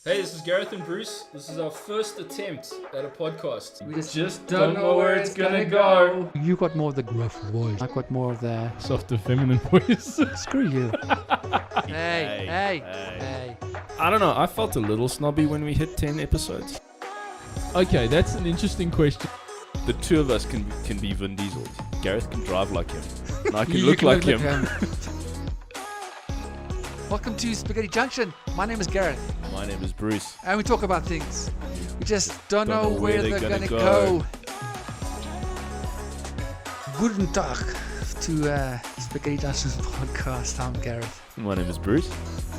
Hey, this is Gareth and Bruce. This is our first attempt at a podcast. We just don't know where it's gonna go. You got more of the gruff voice. I got more of the Softer feminine voice. screw you. Hey. Hey. I don't know, I felt a little snobby when we hit 10 episodes. Okay, that's an interesting question. The two of us can be Vin Diesel. Gareth can drive like him. And I can You look can like look him. Welcome to Spaghetti Junction. My name is Gareth, My name is Bruce. and we talk about things. We just don't know where they're gonna go. Guten Tag to Spaghetti Junction's podcast. I'm Gareth. My name is Bruce.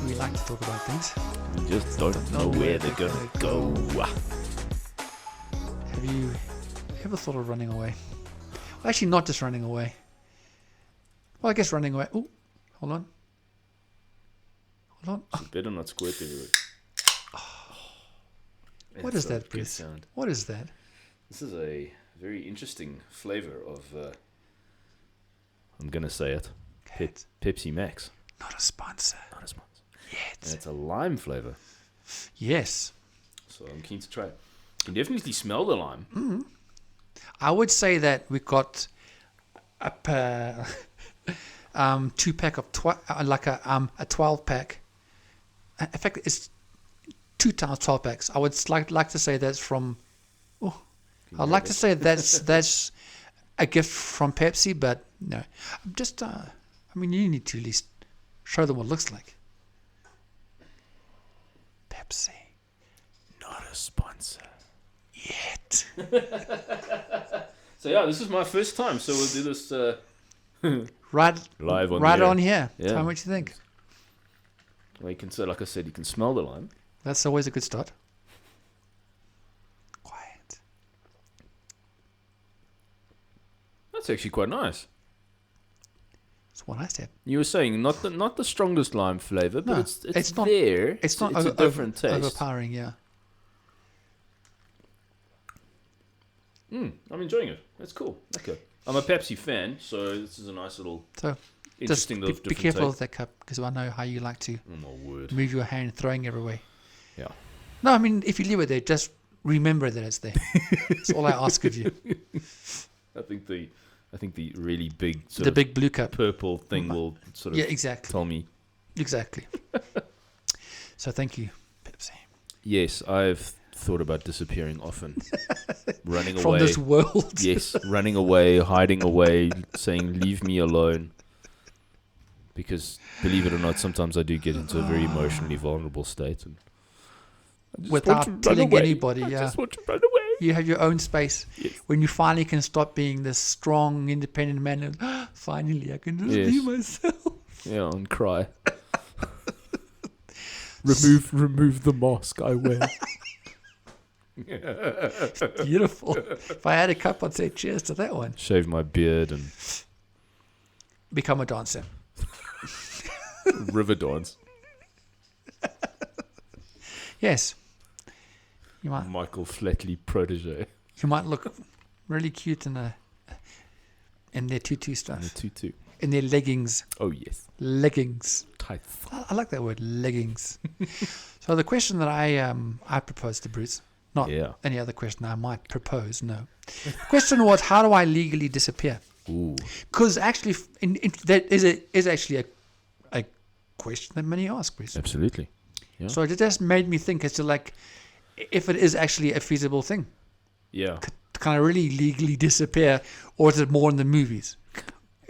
We like to talk about things. We just don't know where they're gonna go. Have you ever thought of running away? Well, actually, not just running away. Well, I guess running away. Oh, hold on. Better not squirt everywhere. What That's is that, a good Bruce? sound. What is that? This is a very interesting flavor of, I'm going to say it, Pepsi Max. Not a sponsor Not a sponsor. And yet. it's a lime flavor. Yes. So I'm keen to try it. You can definitely smell the lime. I would say that we got a 2-pack of a 12-pack. In fact, it's 2 times 12 packs. I would like to say that's from. Oh, I'd like to say that's a gift from Pepsi, but no. I'm just. I mean, you need to at least show them what it looks like. Pepsi. Not a sponsor. Yet. So yeah, this is my first time. So we'll do this Right. live on Right the air. on here. Yeah. Tell me what you think. Well, you can say, like I said, you can smell the lime. That's always a good start. Quiet. That's actually quite nice. That's what I said. You were saying not the strongest lime flavor, but No, it's not- there. It's not a different taste. overpowering, yeah. I'm enjoying it. That's cool. Okay. I'm a Pepsi fan, so this is a nice little, So just interesting little be different careful take. with that cup, because I know how you like to Oh my word. move your hand, throwing everywhere. Yeah. No, I mean, if you leave it there, just remember that it's there. That's all I ask of you. I think the really big sort The of big blue cup. purple thing will sort of Yeah, exactly. tell me. Exactly. So thank you, Pepsi. Yes, I've thought about disappearing often. Running From away. this world. Yes, running away, hiding away, saying leave me alone. Because believe it or not, sometimes I do get into a very emotionally vulnerable state, and I just want to Without run telling away. anybody, I yeah. just want to run away. You have your own space. Yes. When you finally can stop being this strong, independent man and finally I can just Yes. be myself. Yeah, and cry. remove the mask I wear. Beautiful. If I had a cup, I'd say cheers to that one. Shave my beard and Become a dancer. river dance. Yes. You Michael Flatley protege. might look really cute in their tutu And stuff. a tutu. In their leggings. Oh yes. Leggings. Tight. I like that word, leggings. So the question that I proposed to Bruce, not Yeah. any other question I might propose, no. The question was, how do I legally disappear? Ooh. Because actually, that is actually a question that many ask, Bruce. Absolutely. Yeah. So it just made me think as to like, if it is actually a feasible thing Yeah. to kind of really legally disappear, or is it more in the movies?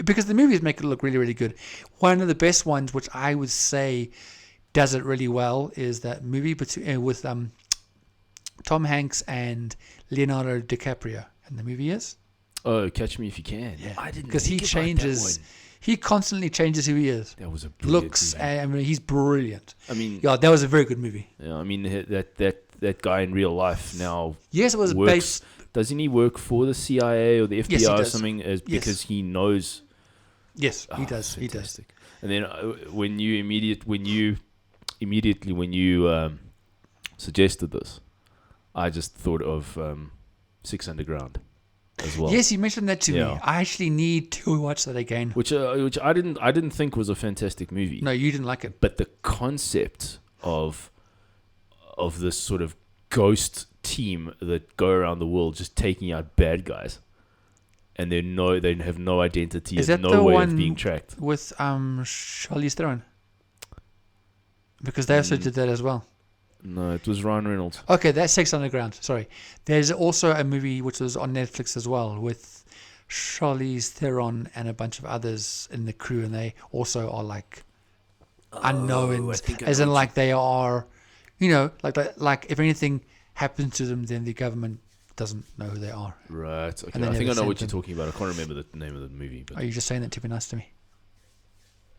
Because the movies make it look really, really good. One of the best ones, which I would say does it really well, is that movie with Tom Hanks and Leonardo DiCaprio. And the movie is? Oh, Catch Me If You Can. Yeah. I didn't Because he think about that changes, one. he constantly changes who he is. That was a brilliant Looks, movie. I mean, he's brilliant. I mean, Yeah, that was a very good movie. I mean that guy in real life now Yes, it was works. based. Doesn't he work for the CIA or the FBI Yes, he or does. something? Because he knows. Yes, he Oh, does. He does. fantastic. And then when you suggested this, I just thought of Six Underground as well. Yes, you mentioned that to me. Yeah. I actually need to watch that again. Which I didn't think was a fantastic movie. No, you didn't like it. But the concept of of this sort of ghost team that go around the world just taking out bad guys, and they have no identity Is and that the no way one of being tracked. with Charlize Theron? Because they also did that as well. No, it was Ryan Reynolds. Okay, that's Sex Underground. Sorry. There's also a movie which was on Netflix as well with Charlize Theron and a bunch of others in the crew, and they also are like unknowns, as in like they are, like if anything happens to them, then the government doesn't know who they are. Right. Okay. And they I think I never know what sent you're talking about. I can't remember the name of the movie. But Are you just saying that to be nice to me?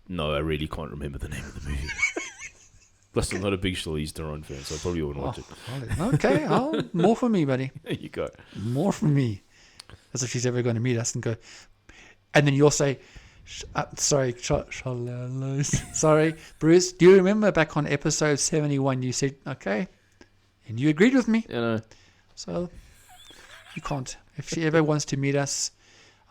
no, I really can't remember the name of the movie. Plus, I'm not a big Charlize Theron fan, so I probably wouldn't watch it. Okay, more for me, buddy. There you go. More for me. As if she's ever going to meet us and go. And then you'll say, sorry, Charlize. Sorry, Bruce. Do you remember back on episode 71 you said, okay, and you agreed with me. You know. So you can't. If she ever wants to meet us,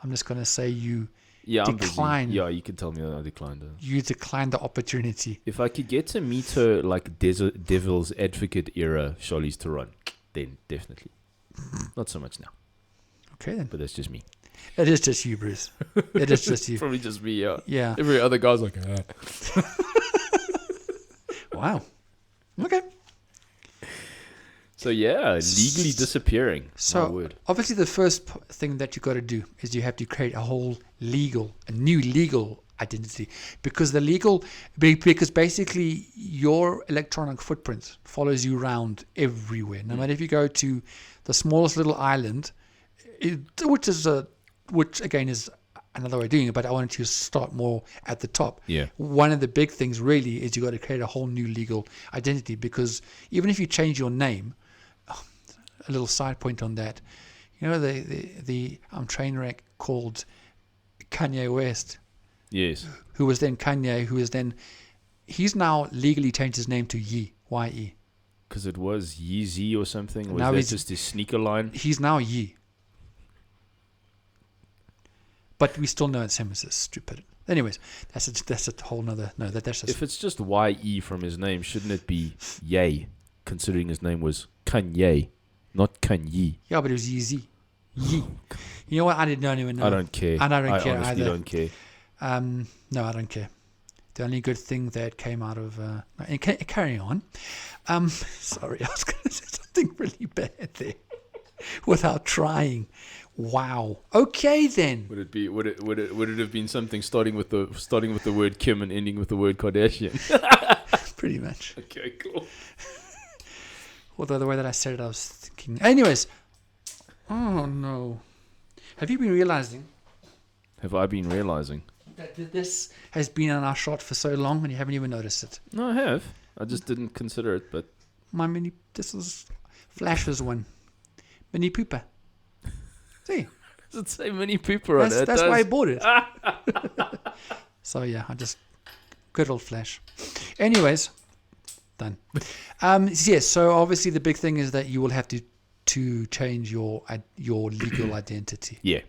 I'm just going to say you I'm decline. busy. Yeah, you can tell me that I declined her. You declined the opportunity. If I could get to meet her like Devil's Advocate era Charlize Theron, then definitely. Not so much now, Okay, then. but that's just me. It is just you, Bruce. It is just you. Probably just me, yeah. Yeah. Every other guy's like, Wow. Okay. So yeah, legally disappearing. So My word. obviously the first thing that you got to do is you have to create a new legal identity, because because basically your electronic footprint follows you around everywhere. No matter if you go to the smallest little island, which again is another way of doing it, but I wanted to start more at the top. Yeah. One of the big things really is you got to create a whole new legal identity, because even if you change your name, a little side point on that, the train wreck called Kanye West, Yes. who was then he's now legally changed his name to Y-E. Because it was Yeezy or something. Was Now that he's- just his sneaker line? He's now Ye. But we still know it's him. It's stupid. Anyways, that's a whole nother. No, that's just. If it's just Y-E from his name, shouldn't it be Ye? Considering his name was Kanye, not Kanye. Yeah, but it was Yeezy. Ye. You know what? I don't even know. I don't care. I don't care honestly either. don't care. No, I don't care. The only good thing that came out of carry on. Sorry, I was going to say something really bad there without trying. Wow. Okay then. Would it have been something starting with the word Kim and ending with the word Kardashian? Pretty much. Okay, cool. Although the way that I said it, I was thinking. Anyways. Oh no. Have you been realizing Have I been realizing? that this has been on our shot for so long and you haven't even noticed it? No, I have. I just didn't consider it, but This was Flash's one. Mini Pooper. See, does it say Mini Pooper on it? that's why I bought it. So yeah, I just good old Flash. Anyways, done. Yes. So obviously the big thing is that you will have to change your legal identity. Yeah.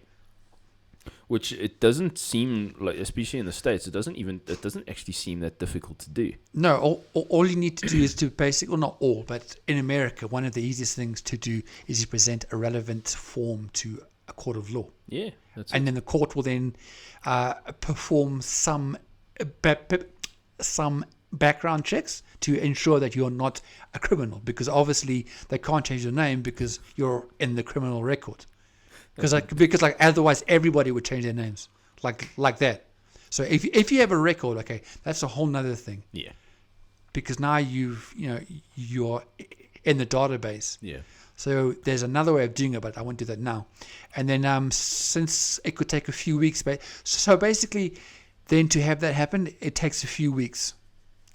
Which it doesn't seem like, especially in the States, it doesn't actually seem that difficult to do. No, all you need to do is to well, not all, but in America, one of the easiest things to do is you present a relevant form to a court of law. Yeah, that's And then the court will then perform some background checks to ensure that you're not a criminal, because obviously they can't change your name because you're in the criminal record. Because otherwise everybody would change their names like that. So if you have a record, okay, that's a whole nother thing. Yeah. Because now you're in the database. Yeah. So there's another way of doing it, but I won't do that now. And then since it could take a few weeks, so basically, then to have that happen, it takes a few weeks,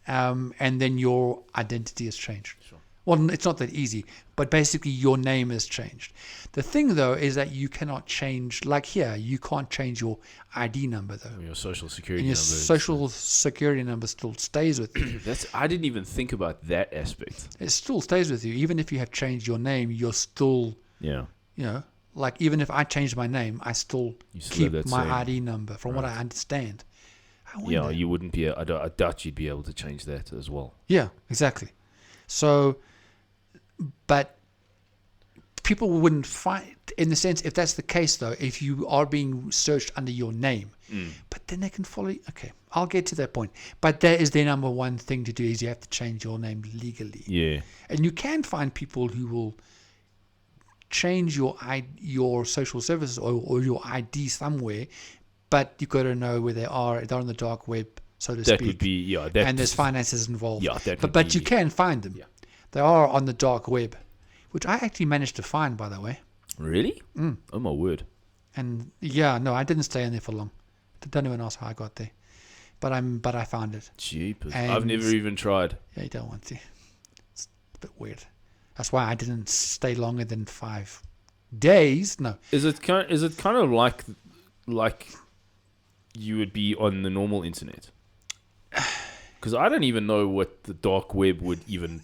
and then your identity is changed. Sure. Well, it's not that easy, but basically your name is changed. The thing, though, is that you cannot change, like here, you can't change your ID number, though. Your social security And your number. social security number still stays with you. I didn't even think about that aspect. It still stays with you. Even if you have changed your name, you're still, Yeah. like even if I change my name, I still You still keep have that my same- ID number, from what I understand. I Yeah, wonder. you wouldn't be. I doubt you'd be able to change that as well. Yeah, exactly. So but people wouldn't find, in the sense, if that's the case though, if you are being searched under your name, but then they can follow you. Okay, I'll get to that point. But that is their number one thing to do, is you have to change your name legally. Yeah. And you can find people who will change your social services or your ID somewhere, but you got to know where they are. They're on the dark web, so to That speak. would be, And there's finances involved. Yeah, that would but be- you can find them. Yeah. They are on the dark web, which I actually managed to find, by the way. Really? Oh my word. And yeah, no, I didn't stay in there for long. Don't even ask how I got there, but I found it. Jeepers. And- I've never even tried. Yeah, you don't want to. It's a bit weird. That's why I didn't stay longer than 5 days. No, Is it kind of like you would be on the normal internet? Because I don't even know what the dark web would even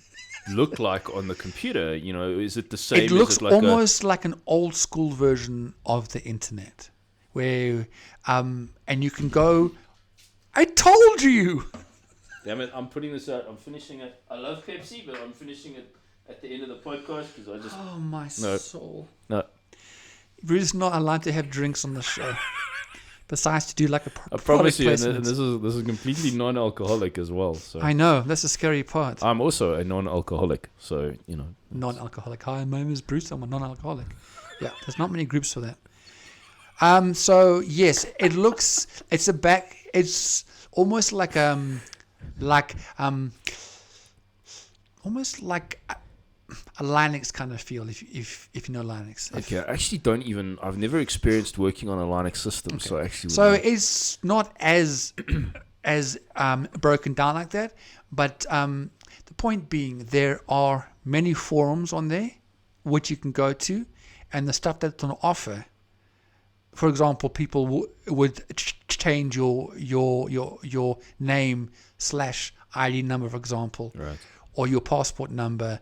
look like on the computer. You know, is it the same? it looks is it like almost like an old school version of the internet, where and you can go. I told you. Damn it! I'm putting this out. I'm finishing it. I love Pepsi, but I'm finishing it at the end of the podcast because I just Oh my No. soul! no. We're just not allowed to have drinks on the show. Besides, to do like a I promise product you, and placement. this is completely non-alcoholic as well. So I know, that's the scary part. I'm also a non-alcoholic. So you know. Non-alcoholic. Hi, my name is Bruce. I'm a non-alcoholic. Yeah, there's not many groups for that. So yes, it's almost like almost like a Linux kind of feel, if you know Linux. Okay, I actually don't even. I've never experienced working on a Linux system, so I actually. So wouldn't- it's not as broken down like that, but the point being, there are many forums on there which you can go to, and the stuff that's on offer. For example, people would change your name / ID number, for example, right. or your passport number,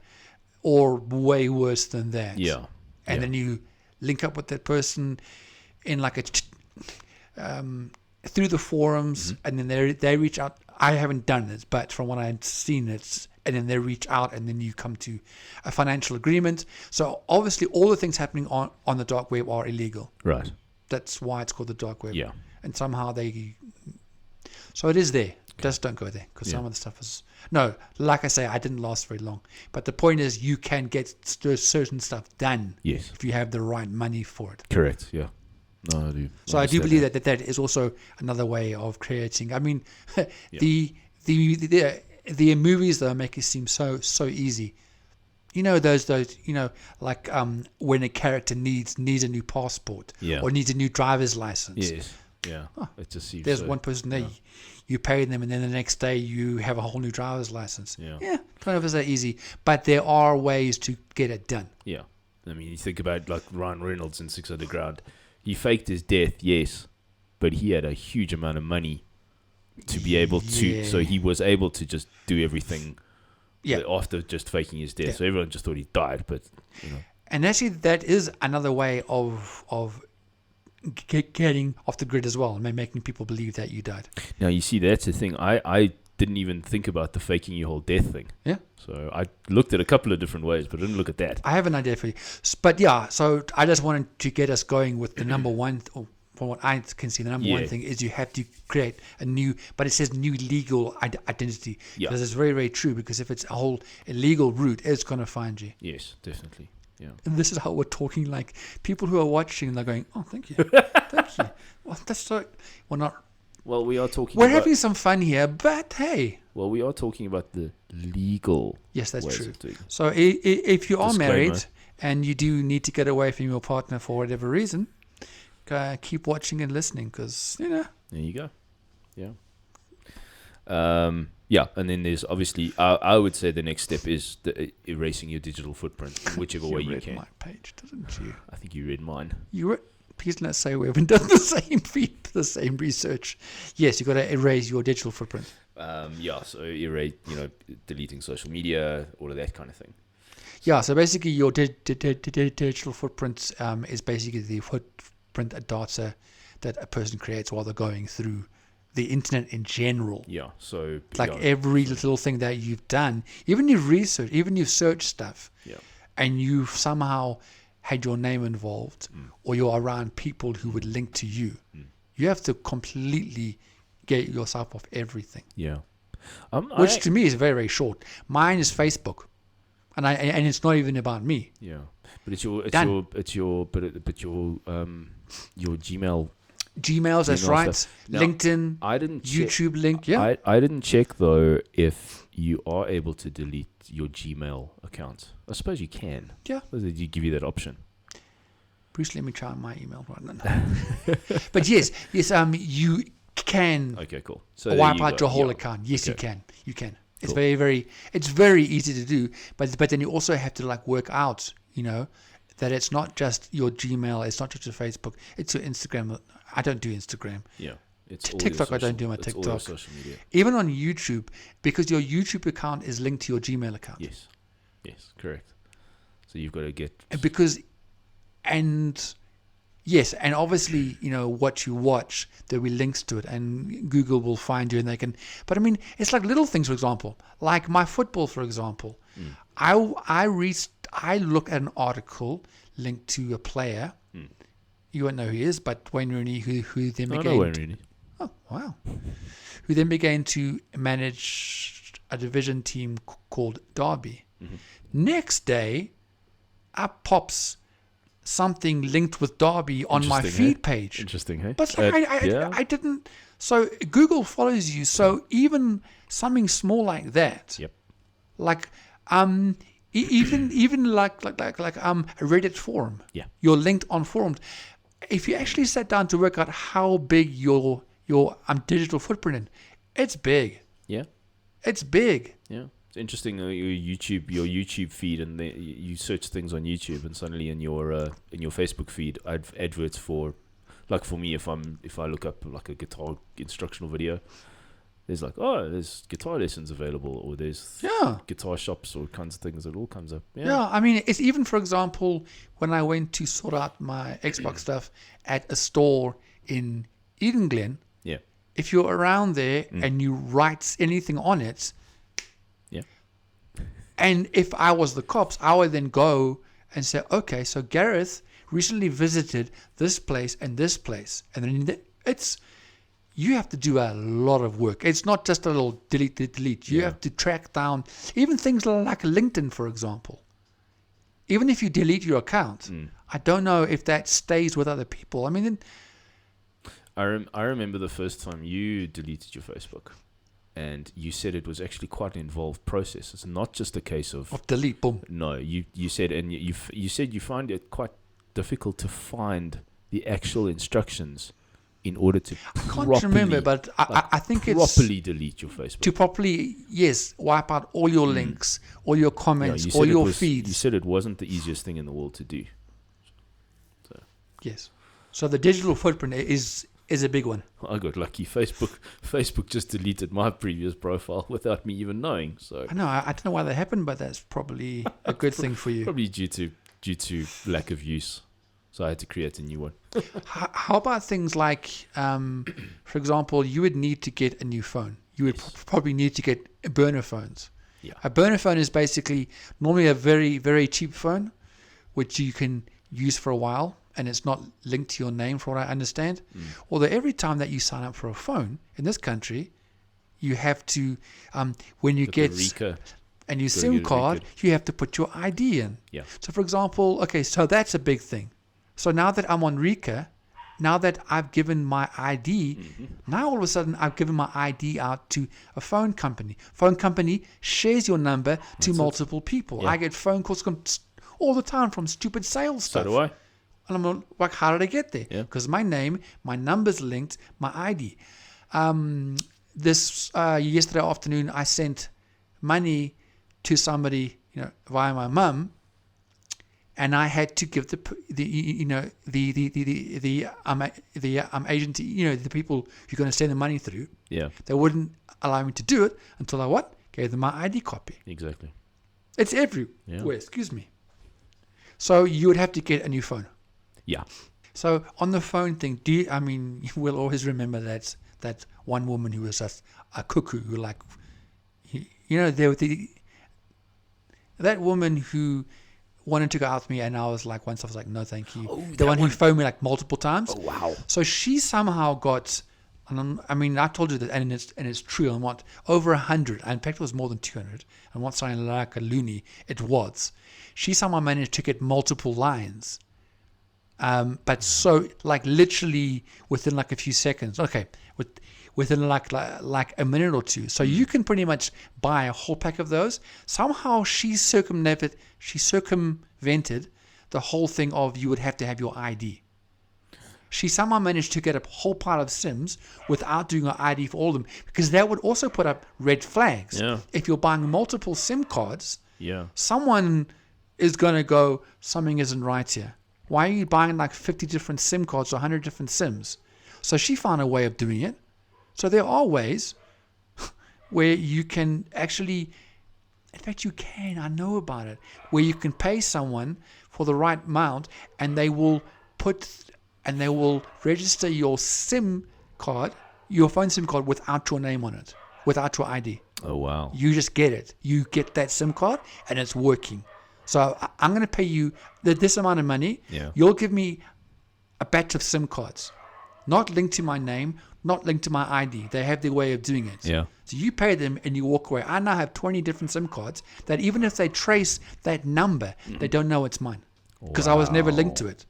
or way worse than that. Yeah. And yeah. then you link up with that person in like through the forums, and then they reach out. I haven't done it, but from what I've seen, and then they reach out, and then you come to a financial agreement. So obviously, all the things happening on the dark web are illegal. Right. That's why it's called the dark web. Yeah. And somehow so it is there. Just don't go there, because some of the stuff is. No, like I say, I didn't last very long. But the point is, you can get certain stuff done Yes. if you have the right money for it. Correct. Yeah. No, I do. So I do believe that is also another way of creating. I mean, the movies though make it seem so easy. You know those like when a character needs a new passport, Yeah. or needs a new driver's license. Yes. Yeah. It just seems. There's so, one person there, you pay them, and then the next day you have a whole new driver's license. Yeah. Don't know if it's that easy, but there are ways to get it done. Yeah. I mean, you think about like Ryan Reynolds in Six Underground. He faked his death, yes, but he had a huge amount of money to be able to. Yeah. So he was able to just do everything. Yeah. After just faking his death, Yeah. so everyone just thought he died, but you know. And actually, that is another way of getting off the grid as well, and making people believe that you died. Now you see, that's the thing. I didn't even think about the faking your whole death thing. Yeah. So I looked at a couple of different ways, but I didn't look at that. I have an idea for you. But yeah, so I just wanted to get us going with the number one, or from what I can see, the number one Yeah. thing is you have to create a new, but it says new legal identity. Yeah. Because it's very, very true, because if it's a whole illegal route, it's going to find you. Yes, definitely. Yeah. And this is how we're talking, like people who are watching, they're going, oh, thank you. Thank you. Well, that's so, we're not, Well, we are talking. we're about, having some fun here, but hey. Well, we are talking about the legal. Yes, that's ways true. of doing it. So if you are Disclaimer. married and you do need to get away from your partner for whatever reason, keep watching and listening, because, There you go. Yeah. Yeah, and then there's obviously, I would say the next step is erasing your digital footprint, in whichever way you read can. my page, didn't you? I think you read mine. Please let's say we haven't done the same research. Yes, you've got to erase your digital footprint. Yeah, so erase, deleting social media, all of that kind of thing. Yeah, so basically your digital footprint is basically the footprint of data that a person creates while they're going through the internet in general. Yeah. So Like yeah, every little thing that you've done, even you've researched, even you've searched stuff, yeah. and you've somehow had your name involved, or you're around people who would link to you, you have to completely get yourself off everything. Yeah. Which to me is very, very short. Mine is Facebook, and it's not even about me. Yeah, but it's your Done. your Gmail. Gmails, that's Gmail right. stuff. Now, LinkedIn, I didn't check, YouTube link. Yeah. I didn't check though if you are able to delete your Gmail account. I suppose you can. Yeah. Did you give you that option? Bruce, let me try my email right now. But yes, you can Okay, cool. So wipe there you out go. your whole Yeah. account. Yes, Okay. you can. It's Cool. very, very, it's very easy to do. But then you also have to like work out, that it's not just your Gmail, it's not just your Facebook, it's your Instagram. I don't do Instagram. Yeah, it's all TikTok, your I don't social- do my it's all your TikTok. social media. Even on YouTube, because your YouTube account is linked to your Gmail account. Yes, correct. So you've got to get. And obviously, what you watch, there'll be links to it, and Google will find you, and they can. But I mean, it's like little things, for example, like my football, for example. I look at an article linked to a player. You won't know who he is, but Wayne Rooney, who then I began. know Wayne Rooney. Oh wow! Who then began to manage a division team called Derby. Next day, up pops something linked with Derby on my Interesting, feed hey? page. Interesting, hey? But I didn't. So Google follows you. So even something small like that. Yep. Like even like a Reddit forum. Yeah. You're linked on forums. If you actually sat down to work out how big your digital footprint is, it's big. Yeah. It's big. Yeah. It's interesting. Your YouTube feed, and you search things on YouTube, and suddenly in your Facebook feed, adverts for, like for me, if I look up like a guitar instructional video, there's like, there's guitar lessons available, or there's guitar shops or kinds of things. It all comes up. Yeah, I mean, it's even, for example, when I went to sort out my Xbox stuff at a store in Eden Glen, Yeah. if you're around there and you write anything on it, Yeah. and if I was the cops, I would then go and say, okay, so Gareth recently visited this place and this place. And then you have to do a lot of work. It's not just a little delete. You have to track down even things like LinkedIn, for example. Even if you delete your account, I don't know if that stays with other people. I mean, I remember the first time you deleted your Facebook, and you said it was actually quite an involved process. It's not just a case of delete, boom. No, you said, and you said you find it quite difficult to find the actual instructions in order to I can't remember, but I think it's properly delete your Facebook. to properly, wipe out all your links, all your comments, all your feeds. You said it wasn't the easiest thing in the world to do. Yes. So the digital footprint is a big one. I got lucky. Facebook just deleted my previous profile without me even knowing. So I know. I don't know why that happened, but that's probably a good thing for you. probably due to lack of use. So I had to create a new one. How about things like, for example, you would need to get a new phone. You would probably need to get burner phones. Yeah. A burner phone is basically normally a very, very cheap phone, which you can use for a while, and it's not linked to your name, from what I understand. Although every time that you sign up for a phone in this country, you have to, when you get a new SIM card, you have to put your ID in. Yeah. So, for example, so that's a big thing. So now that I'm on Rika, now that I've given my ID, now all of a sudden I've given my ID out to a phone company. Phone company shares your number to multiple people. Yeah. I get phone calls all the time from stupid sales stuff. So do I. And I'm like, how did I get there? Yeah. Because my name, my number's linked, my ID. Yesterday afternoon, I sent money to somebody, via my mum, and I had to give the agent, the people you're going to send the money through. Yeah. They wouldn't allow me to do it until I gave them my ID copy. Exactly. It's everywhere. Excuse me. So you would have to get a new phone. Yeah. So on the phone thing, we'll always remember that that one woman who was a cuckoo, who like, there were that woman who wanted to go out with me, and I was like, no, thank you. Oh, The one who phoned me like multiple times. Oh, wow. So she somehow got, I told you that, and it's true. On what, over 100, and in fact it was more than 200. And what's something like a loony, it was. She somehow managed to get multiple lines, but so like literally within like a few seconds. Okay, within like a minute or two. So you can pretty much buy a whole pack of those. Somehow she circumvented the whole thing of you would have to have your ID. She somehow managed to get a whole pile of SIMs without doing an ID for all of them, because that would also put up red flags. Yeah. If you're buying multiple SIM cards, Yeah. someone is going to go, something isn't right here. Why are you buying like 50 different SIM cards or 100 different SIMs? So she found a way of doing it. So there are ways where you can actually, in fact I know about it, where you can pay someone for the right amount, and they will register your SIM card, your phone SIM card, without your name on it, without your ID. Oh, wow. You just get it. You get that SIM card, and it's working. So I'm going to pay you this amount of money. Yeah. You'll give me a batch of SIM cards, not linked to my name, not linked to my ID. They have their way of doing it. Yeah. So you pay them and you walk away. I now have 20 different SIM cards that even if they trace that number, they don't know it's mine, because I was never linked to it.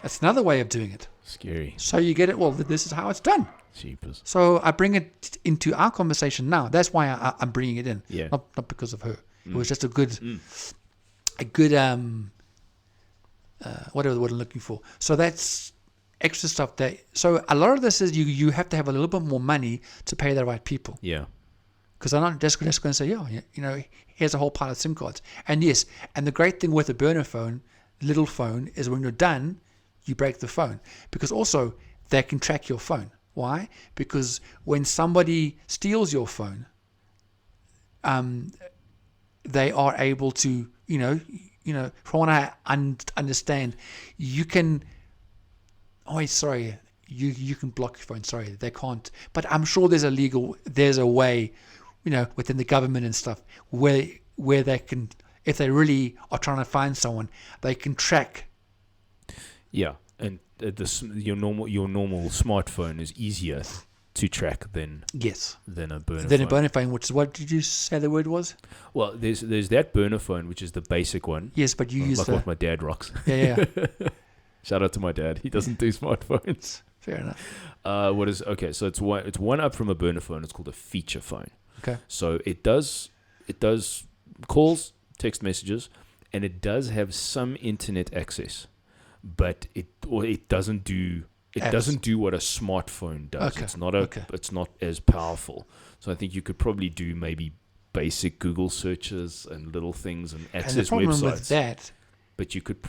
That's another way of doing it. Scary. So you get it. Well, this is how it's done. Jeepers. So I bring it into our conversation now. That's why I'm bringing it in. Yeah. Not because of her. It was just a good whatever the word I'm looking for. So that's extra stuff so a lot of this is you have to have a little bit more money to pay the right people. Yeah. Because I'm not just going to say, here's a whole pile of SIM cards. And yes, and the great thing with a burner phone, little phone, is when you're done, you break the phone. Because also, they can track your phone. Why? Because when somebody steals your phone, they are able to, from what I understand, you can, you can block your phone. Sorry, they can't. But I'm sure there's a way, within the government and stuff, where they can, if they really are trying to find someone, they can track. Yeah, and your normal smartphone is easier to track than a burner phone. Which is, what did you say the word was? Well, there's that burner phone, which is the basic one. Yes, but you use what my dad rocks. Yeah. Shout out to my dad. He doesn't do smartphones. Fair enough. So it's one up from a burner phone. It's called a feature phone. Okay. So it does calls, text messages, and it does have some internet access, but it doesn't do what a smartphone does. Okay. It's not as powerful. So I think you could probably do maybe basic Google searches and little things and access and the problem websites. With that, but you could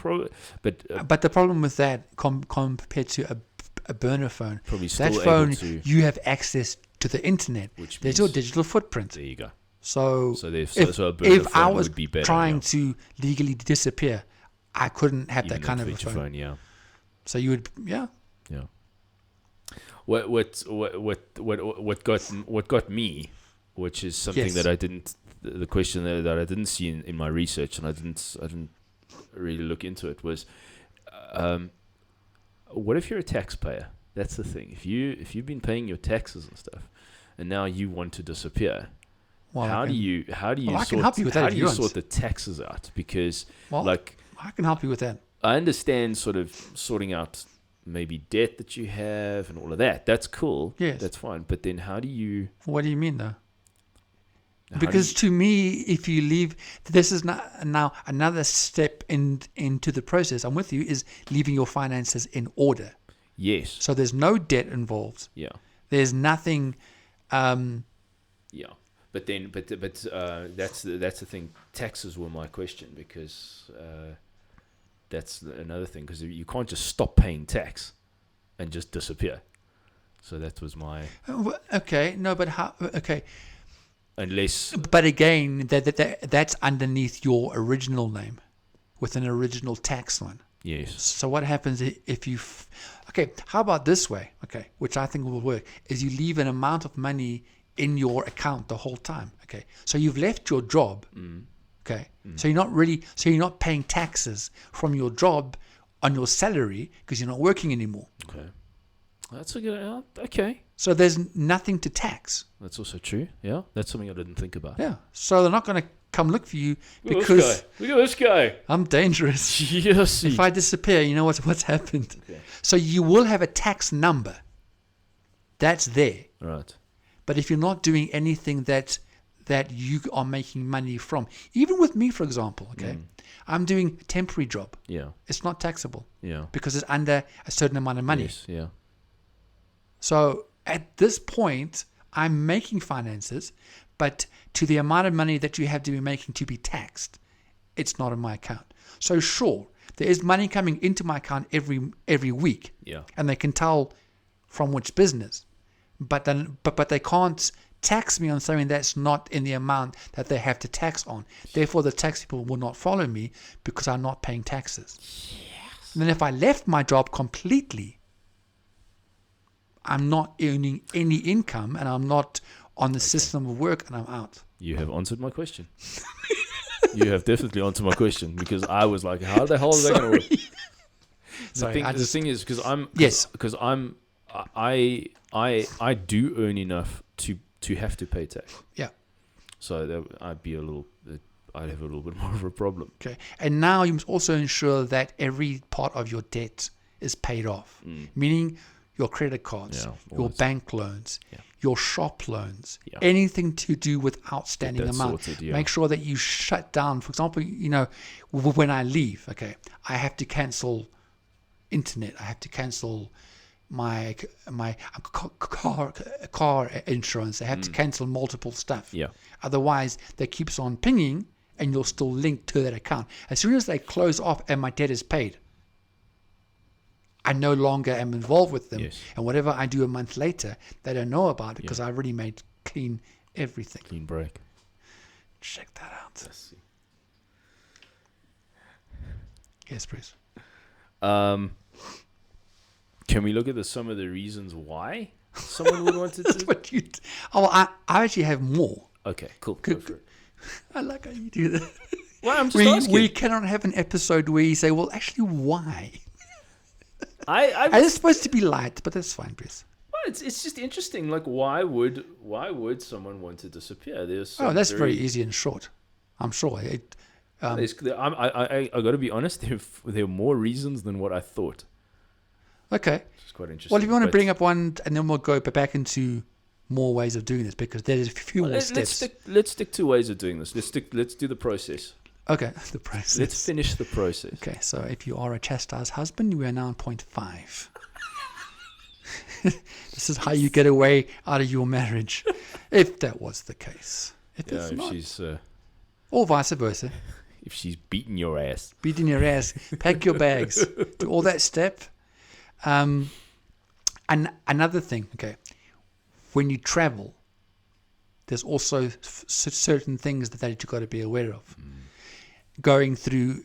but the problem with that compared to a burner phone, probably still that phone able to, you have access to the internet. Which there's means, your digital footprint. There you go. So a burner if I phone was would be better, trying to legally disappear, I couldn't have that kind of a feature phone. Yeah. So you would, yeah. Yeah. What got me, which is something that I didn't, the question that I didn't see in my research, and I didn't really look into it, was, what if you're a taxpayer? That's the thing. If you've been paying your taxes and stuff, and now you want to disappear, well, how do you sort the taxes out? Because I can help you with that. I understand sort of sorting out maybe debt that you have and all of that. That's cool. Yes. That's fine. But then how do you... What do you mean, though? Because to me, if you leave... This is now another step into the process. I'm with you, is leaving your finances in order. Yes. So there's no debt involved. Yeah. There's nothing... Yeah. But that's the thing. Taxes were my question, because... that's another thing, because you can't just stop paying tax and just disappear. So that was my... Okay, no, but how... Okay. Unless... But again, that's underneath your original name with an original tax one. Yes. So what happens if you... Okay, how about this way? Okay, which I think will work, is you leave an amount of money in your account the whole time. Okay, so you've left your job. Okay, so you're not paying taxes from your job on your salary because you're not working anymore. Okay. That's a good... okay. So there's nothing to tax. That's also true. Yeah. That's something I didn't think about. Yeah. So they're not going to come look for you Look at because this guy. I'm dangerous. Yes. If I disappear, you know what's happened. Okay. So you will have a tax number. That's there. Right. But if you're not doing anything that you are making money from, even with me, for example, okay, I'm doing a temporary job. Yeah. It's not taxable Yeah. because it's under a certain amount of money. Yes. Yeah. So at this point, I'm making finances, but to the amount of money that you have to be making to be taxed, it's not in my account. So sure, there is money coming into my account every week, Yeah. and they can tell from which business, but they can't tax me on something that's not in the amount that they have to tax on. Therefore, the tax people will not follow me because I'm not paying taxes. Yes. And then if I left my job completely, I'm not earning any income and I'm not on the system of work and I'm out. You have answered my question. You have definitely answered my question because I was like, how the hell is that going to work? The thing is, because I do earn enough to have to pay tax. Yeah. So I'd have a little bit more of a problem. Okay. And now you must also ensure that every part of your debt is paid off, meaning your credit cards, your bank loans, your shop loans, anything to do with outstanding amount. Sorted, Make sure that you shut down. For example, when I leave, okay, I have to cancel internet. I have to cancel my car insurance. I have to cancel multiple stuff. Yeah. Otherwise, that keeps on pinging, and you're still linked to that account. As soon as they close off and my debt is paid, I no longer am involved with them. Yes. And whatever I do a month later, they don't know about it because I already made clean everything. Clean break. Check that out. Let's see. Yes, Bruce. Can we look at some of the reasons why someone would want to That's what you... I actually have more. Okay, cool. Go for it. I like how you do that. Well, I'm just asking. We cannot have an episode where you say, well, actually, why? And it's supposed to be light, but that's fine, Bruce. Well, it's just interesting. Like, why would someone want to disappear? That's very easy and short. I'm sure. I got to be honest. There are more reasons than what I thought. Okay. It's quite interesting. Well, if you want to bring up one, and then we'll go back into more ways of doing this because there's a few more steps. Let's stick to ways of doing this. Let's do the process. Okay, the process. Let's finish the process. Okay, so if you are a chastised husband, we are now on point 5. This is how you get away out of your marriage, if that was the case. If she's or vice versa. If she's beating your ass. Beating your ass. Pack your bags. Do all that step. And another thing, okay, when you travel, there's also certain things that you've got to be aware of. Going through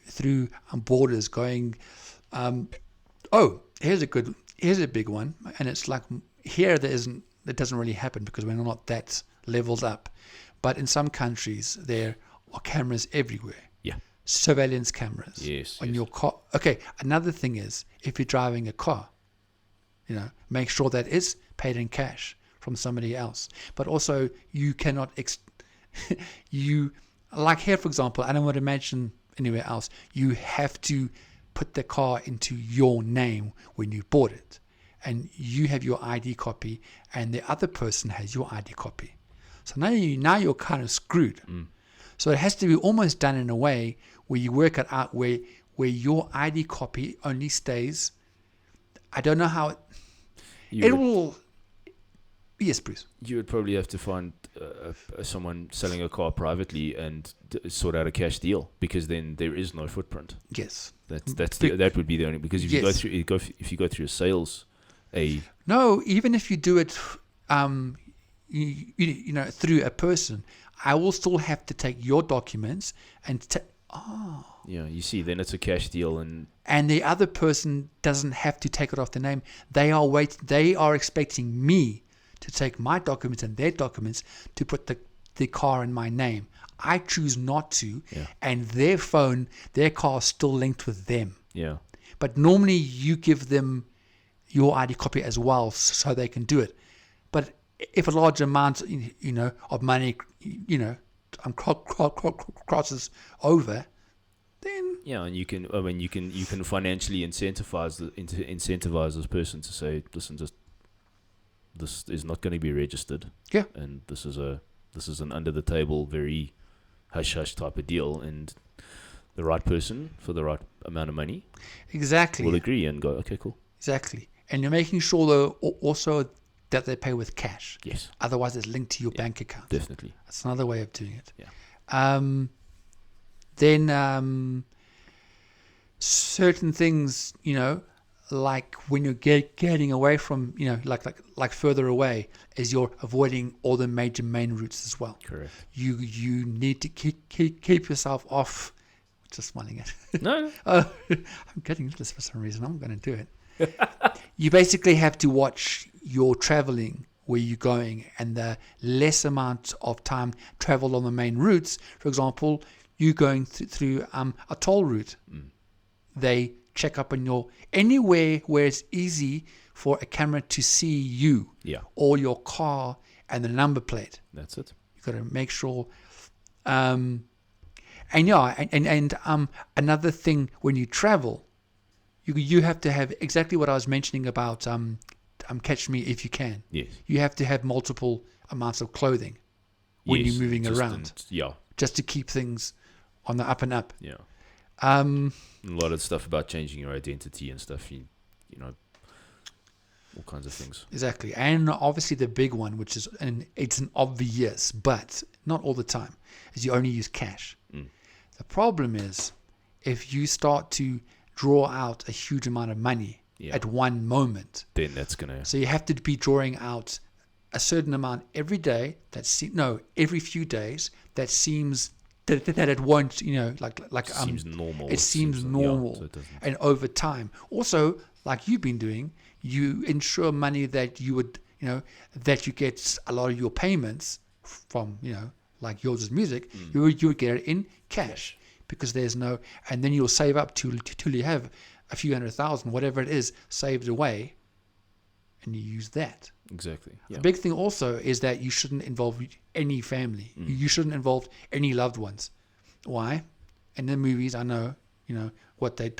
borders, going. Here's a big one, and it's like here that doesn't really happen because we're not that leveled up, but in some countries there are cameras everywhere. Yeah. Surveillance cameras. Yes. On your car. Okay. Another thing is if you're driving a car, make sure that it's paid in cash from somebody else. But also you cannot like here, for example, I don't want to mention anywhere else. You have to put the car into your name when you bought it, and you have your ID copy, and the other person has your ID copy. So now you're kind of screwed. So it has to be almost done in a way where you work it out where your ID copy only stays. I don't know how it will. Yes, Bruce. You would probably have to find someone selling a car privately and sort out a cash deal because then there is no footprint. Yes, that would be the only because if you go through a sales, no, even if you do it, through a person, I will still have to take your documents and Yeah, you see, then it's a cash deal, and the other person doesn't have to take it off their name. They are expecting me to take my documents and their documents to put the car in my name. I choose not to, and their car is still linked with them. yeah, But normally you give them your ID copy as well, so they can do it. But if a large amount, of money, crosses over, then yeah, and you can financially incentivize this person to say, listen, this is not going to be registered. Yeah. And this is an under the table, very hush hush type of deal, and the right person for the right amount of money exactly will agree and go, okay, cool. Exactly. And you're making sure though also that they pay with cash. Yes. Otherwise it's linked to your bank account. Definitely. That's another way of doing it. Yeah. Then certain things, like when you're getting away from, like further away, is you're avoiding all the major main routes as well. Correct. You need to keep yourself off. Just smiling at. No. I'm getting into this for some reason. I'm going to do it. You basically have to watch your traveling, where you're going, and the less amount of time traveled on the main routes. For example, you going through a toll route. They check up on anywhere where it's easy for a camera to see you, or your car and the number plate. That's it. You've got to make sure. And another thing, when you travel, you have to have exactly what I was mentioning about Catch Me If You Can. Yes. You have to have multiple amounts of clothing when you're moving around. Just to keep things on the up and up. Yeah. A lot of stuff about changing your identity and stuff, all kinds of things. Exactly. And obviously the big one, which is, and it's an obvious, but not all the time, is you only use cash. The problem is if you start to draw out a huge amount of money at one moment, then that's going to... So you have to be drawing out a certain amount every day, every few days, that seems that it won't, seems normal. It seems normal. So it doesn't. And over time, also, like you've been doing, you insure money that you would, that you get a lot of your payments from, like yours is music, you would get it in cash, because there's no, and then you'll save up till you have a few 100,000, whatever it is, saved away, and you use that. Exactly. Yeah. The big thing also is that you shouldn't involve any family. You shouldn't involve any loved ones. Why? In the movies, I know, I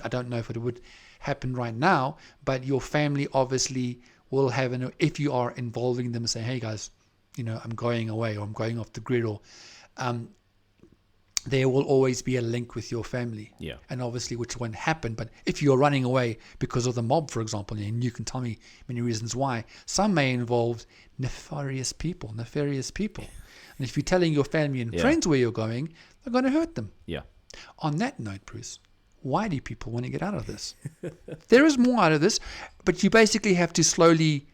don't know if it would happen right now, but your family obviously will have, if you are involving them, say, hey guys, I'm going away, or I'm going off the grid, or there will always be a link with your family. Yeah. And obviously, which won't happen. But if you're running away because of the mob, for example, and you can tell me many reasons why, some may involve nefarious people. And if you're telling your family and friends where you're going, they're going to hurt them. Yeah. On that note, Bruce, why do people want to get out of this? There is more out of this, but you basically have to slowly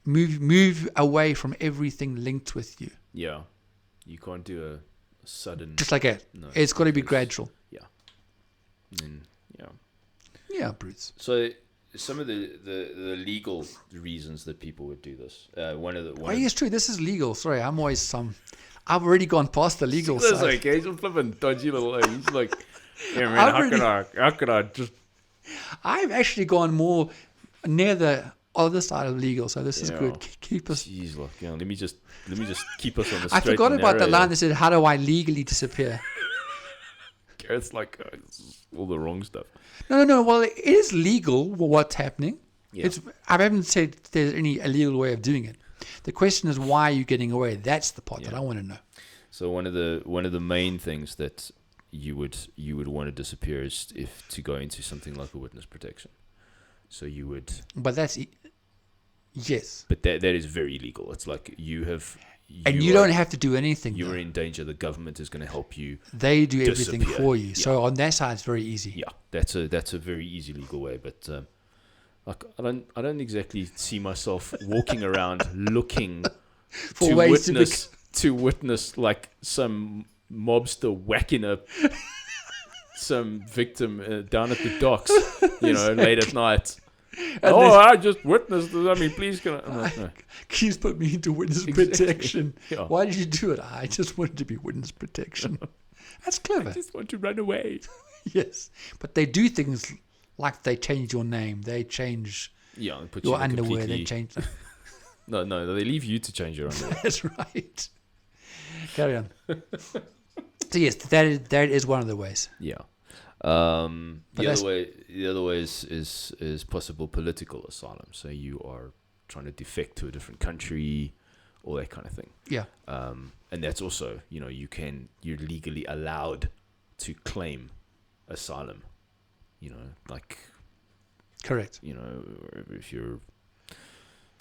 move away from everything linked with you. Yeah. You can't do a sudden... Just like that. No, it's got to be gradual. Yeah. And, Yeah, Bruce. So some of the legal reasons that people would do this. It's true. This is legal. Sorry, I'm always I've already gone past the legal That's side. okay. He's a flipping dodgy little... He's like, yeah, man, how could I just... I've actually gone more near the other side of legal, so this is good. Keep us... Jeez, look, let me just keep us on the straight I forgot and about the narrow. line that said, how do I legally disappear? It's like all the wrong stuff. No. Well, it is legal what's happening. Yeah. I haven't said there's any illegal way of doing it. The question is, why are you getting away? That's the part that I want to know. So one of the main things that you would want to disappear is if to go into something like a witness protection. So you would... But that's... Yes. But that is very legal. It's like you don't have to do anything. You're in danger. The government is going to help you. They do everything for you. Yeah. So on that side, it's very easy. Yeah, that's a very easy legal way. But like I don't exactly see myself walking around looking for ways to witness like some mobster whacking a some victim down at the docks, late at night. I just witnessed this. I mean, please can I? I'm like, no. Please put me into witness Exactly. protection. Yeah. Why did you do it? I just wanted to be witness protection. That's clever. I just want to run away. Yes, but they do things like they change your name, they change Yeah, and put your you in a underwear, completely... they change. No, they leave you to change your underwear. That's right. Carry on. So yes, that is one of the ways. Yeah. But The other way is possible political asylum. So you are trying to defect to a different country, all that kind of thing. Yeah. And that's also, you're legally allowed to claim asylum. Correct. If you're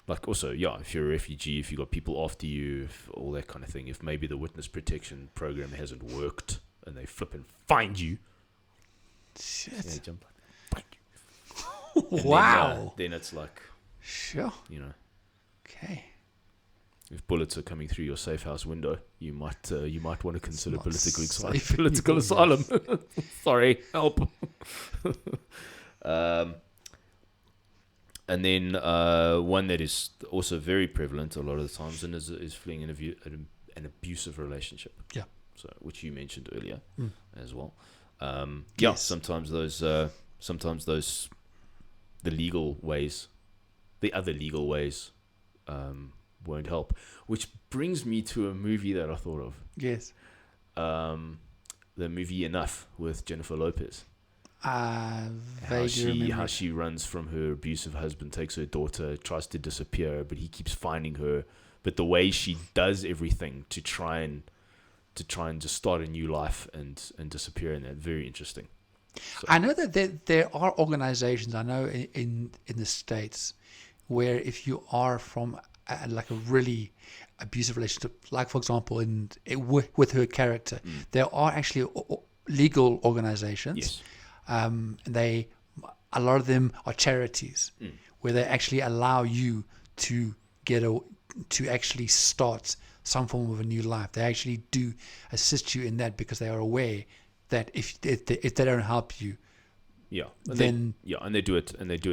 if you're a refugee, if you got people after you, all that kind of thing. If maybe the witness protection program hasn't worked and they flip and find you. Shit. Yeah, jump like, and Wow. Then it's like, Sure. if Okay. bullets are coming through your safe house window, you might want to consider not political safe political anymore. asylum. Sorry, help. And then one that is also very prevalent a lot of the times and is fleeing an abusive relationship. Yeah. So which you mentioned earlier as well. Yes. Sometimes those the legal ways, the other legal ways, won't help. Which brings me to a movie that I thought of. Yes. The movie Enough with Jennifer Lopez. Vaguely remember. How she runs from her abusive husband, takes her daughter, tries to disappear, but he keeps finding her. But the way she does everything to try and just start a new life and disappear in that, very interesting. So, I know that there are organizations, I know in the States, where if you are from like a really abusive relationship, like for example with her character, there are actually legal organizations. yes. And a lot of them are charities where they actually allow you to to actually start some form of a new life. They actually do assist you in that because they are aware that if they don't help you, Yeah. And then they do it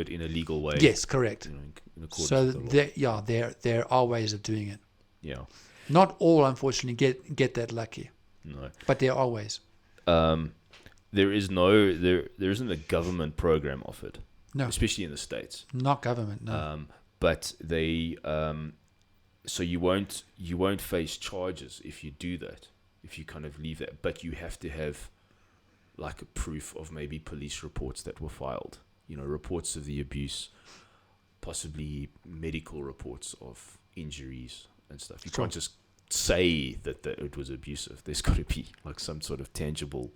in a legal way. yes, correct. In accordance So with the law. there are ways of doing it. Yeah. Not all, unfortunately, get that lucky, No. but there are ways. There isn't a government program offered. No, Especially in the States. not government. No. But they so you won't face charges if you do that, if you kind of leave that, but you have to have like a proof of maybe police reports that were filed, reports of the abuse, possibly medical reports of injuries and stuff. You can't just say that it was abusive. There's got to be like some sort of tangible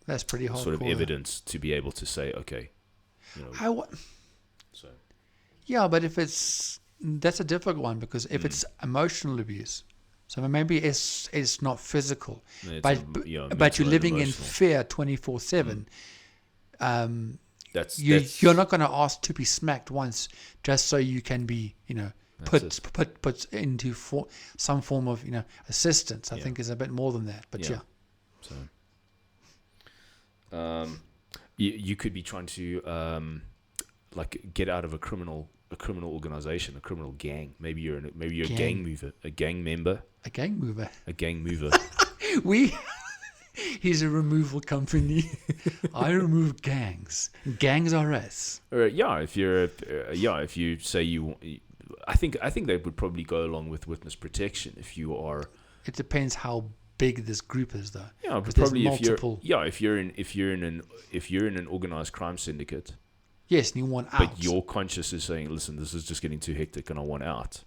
That's pretty hard. sort of evidence to be able to say, okay, so Yeah, but that's a difficult one because if it's emotional abuse, so maybe it's not physical, it's but mental you're and living in emotional. fear 24/7. That's You're not going to ask to be smacked once just so you can be put into some form of assistance. I think is a bit more than that, but yeah. So, you could be trying to like get out of a criminal organization, a criminal gang. Maybe you're a gang mover, a gang member, A gang mover. a gang mover. He's a removal company. I remove gangs. Gangs are us. If you say I think they would probably go along with witness protection if you are. It depends how big this group is, though. Yeah, but 'Cause there's probably multiple. if you're in an organized crime syndicate. Yes, and you want out. But your conscience is saying, listen, this is just getting too hectic and I want out.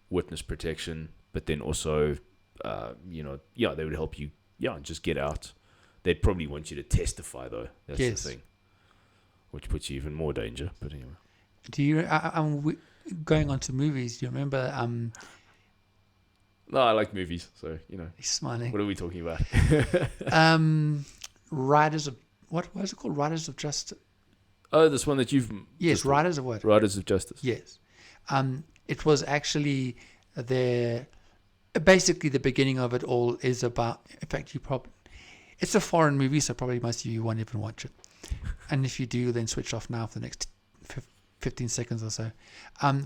Witness protection, but then also, they would help you, just get out. They'd probably want you to testify, though. That's Yes. the thing. Which puts you even more danger, but anyway. Do you? Going on to movies. Do you remember? No, I like movies, so, He's smiling. what are we talking about? Riders of what is it called? Riders of Justice. Oh, this one that you've... Yes, Riders of what? Riders of Justice. Yes. It was actually their basically the beginning of it all is about. In fact, it's a foreign movie, so probably most of you won't even watch it. And if you do, then switch off now for the next 15 seconds or so.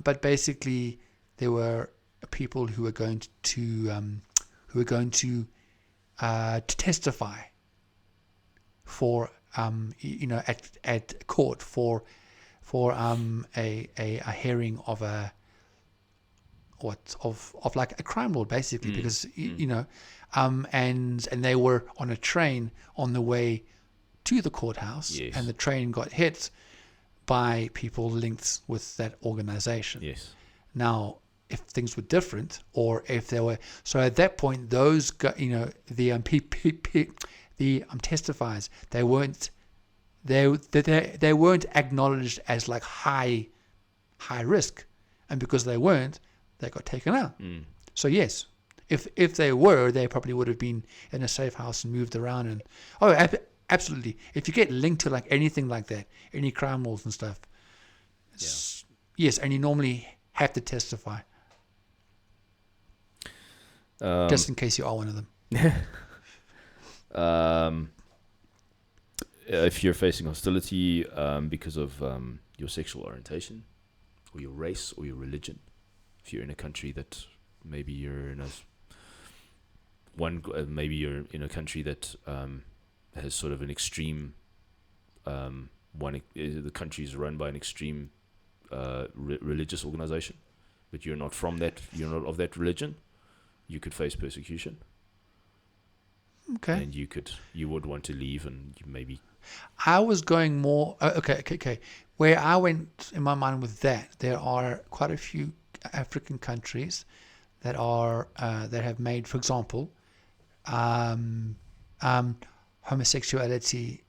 But basically, there were people who were going to testify for at court for a hearing of like a crime law, basically, because and they were on a train on the way to the courthouse, Yes. and the train got hit by people linked with that organization. Yes. Now, if things were different, or if they were, so at that point, those the testifiers, they weren't acknowledged as like high risk, and because they weren't, they got taken out. So yes, if they were, they probably would have been in a safe house and moved around. And absolutely, if you get linked to like anything like that, any crime laws and stuff, yes, and you normally have to testify, just in case you are one of them. If you're facing hostility because of your sexual orientation, or your race, or your religion, if you're in a country that maybe you're in maybe you're in a country that has sort of an extreme the country is run by an extreme religious organization, but you're not of that religion, you could face persecution. Okay. And you would want to leave, and you maybe. I was going more. Okay. Where I went in my mind with that, there are quite a few African countries that have made, for example, homosexuality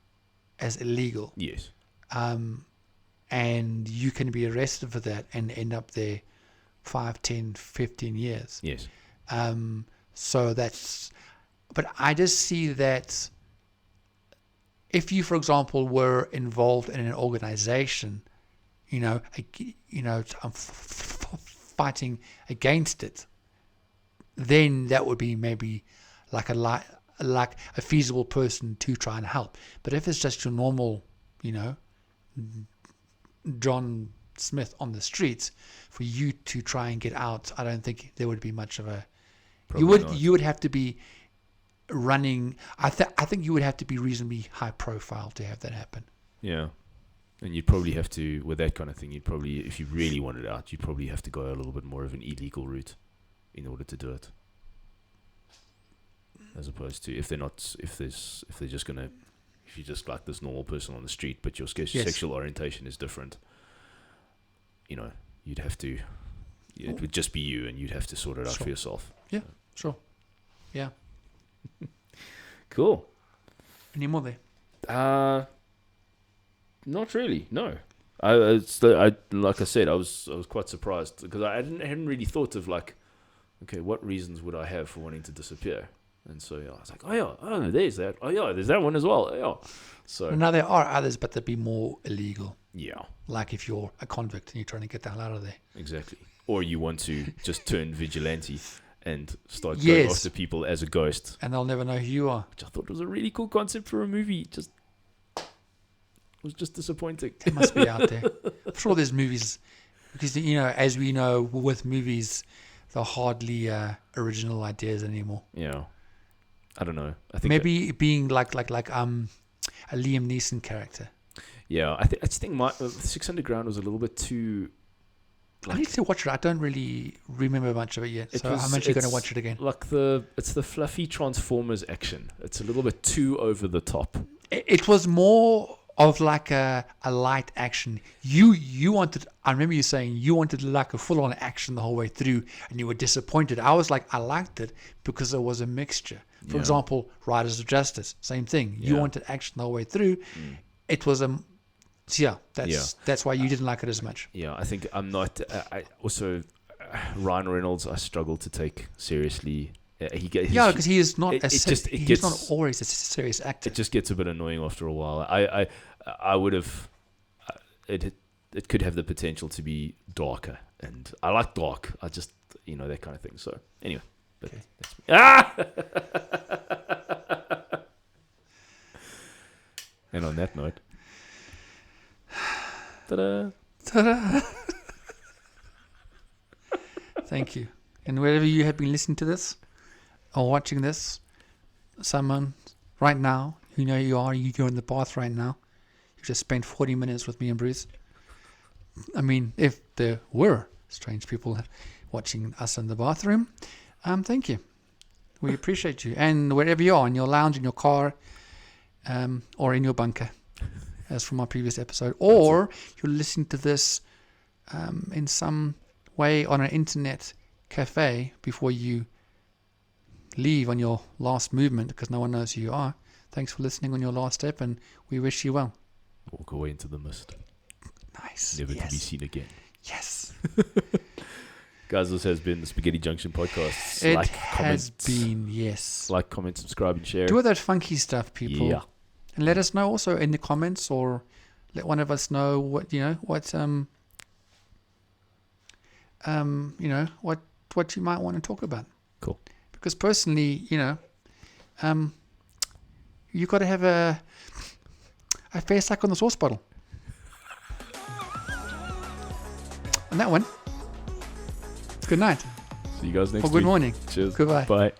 as illegal. Yes. And you can be arrested for that and end up there 5, 10, 15 years. Yes. So that's. But I just see that if you, for example, were involved in an organization, fighting against it, then that would be maybe like a feasible person to try and help. But if it's just your normal, John Smith on the streets, for you to try and get out, I don't think there would be much of a. You would have to be running. I think you would have to be reasonably high profile to have that happen. Yeah. And you'd probably have to, with that kind of thing, if you really wanted out, you'd probably have to go a little bit more of an illegal route in order to do it. As opposed to if you're just like this normal person on the street, but your sexual orientation is different, you'd have to, it would just be you, and you'd have to sort it out for yourself. Yeah, sure. Yeah. Cool. Any more there? Not really. No. Like I said, I was quite surprised because I hadn't really thought of like, okay, what reasons would I have for wanting to disappear? And so I was like, there's that. Oh yeah, there's that one as well. Yeah. So now there are others, but they'd be more illegal. Yeah. Like if you're a convict and you're trying to get the hell out of there. Exactly. Or you want to just turn vigilante and start going after people as a ghost. And they'll never know who you are. Which I thought was a really cool concept for a movie. It was just disappointing. It must be out there. I'm sure there's movies. Because, as we know, with movies, they're hardly original ideas anymore. Yeah. I don't know. I think maybe being like a Liam Neeson character. Yeah, I just think my 6 Underground was a little bit too. I need to watch it. I don't really remember much of it yet, so I'm actually going to watch it again. Like it's the fluffy Transformers action. It's a little bit too over the top. It was more of like a light action. You wanted. I remember you saying you wanted like a full on action the whole way through, and you were disappointed. I was like, I liked it because there was a mixture. For example, Riders of Justice, same thing. You wanted action the whole way through. It was that's why you didn't like it as much. Yeah, I think I'm not. I also Ryan Reynolds, I struggle to take seriously. Because he is not. He's not always a serious actor. It just gets a bit annoying after a while. I would have. It could have the potential to be darker, and I like dark. I just that kind of thing. So anyway. But Okay. that's ah. And on that note, ta-da. Ta-da! Thank you. And wherever you have been listening to this or watching this, someone right now, you know you are, you're in the bath right now. You just spent 40 minutes with me and Bruce. I mean, if there were strange people watching us in the bathroom, thank you. We appreciate you. And wherever you are, in your lounge, in your car, or in your bunker, as from our previous episode, or you're listening to this in some way on an internet cafe before you leave on your last movement, because no one knows who you are. Thanks for listening on your last step, and we wish you well. Walk away into the mist, Nice. never to be Yes. seen again. Yes. Guys, this has been the Spaghetti Junction podcast. It Like, has comment, been, yes. like, comment, subscribe, and share. Do all that funky stuff, people. Yeah. And let us know also in the comments, or let one of us know what what you might want to talk about. Cool. Because personally, you got to have a face like on the sauce bottle. On that one. Good night. See you guys next Or week. good morning. Cheers. Goodbye. Bye.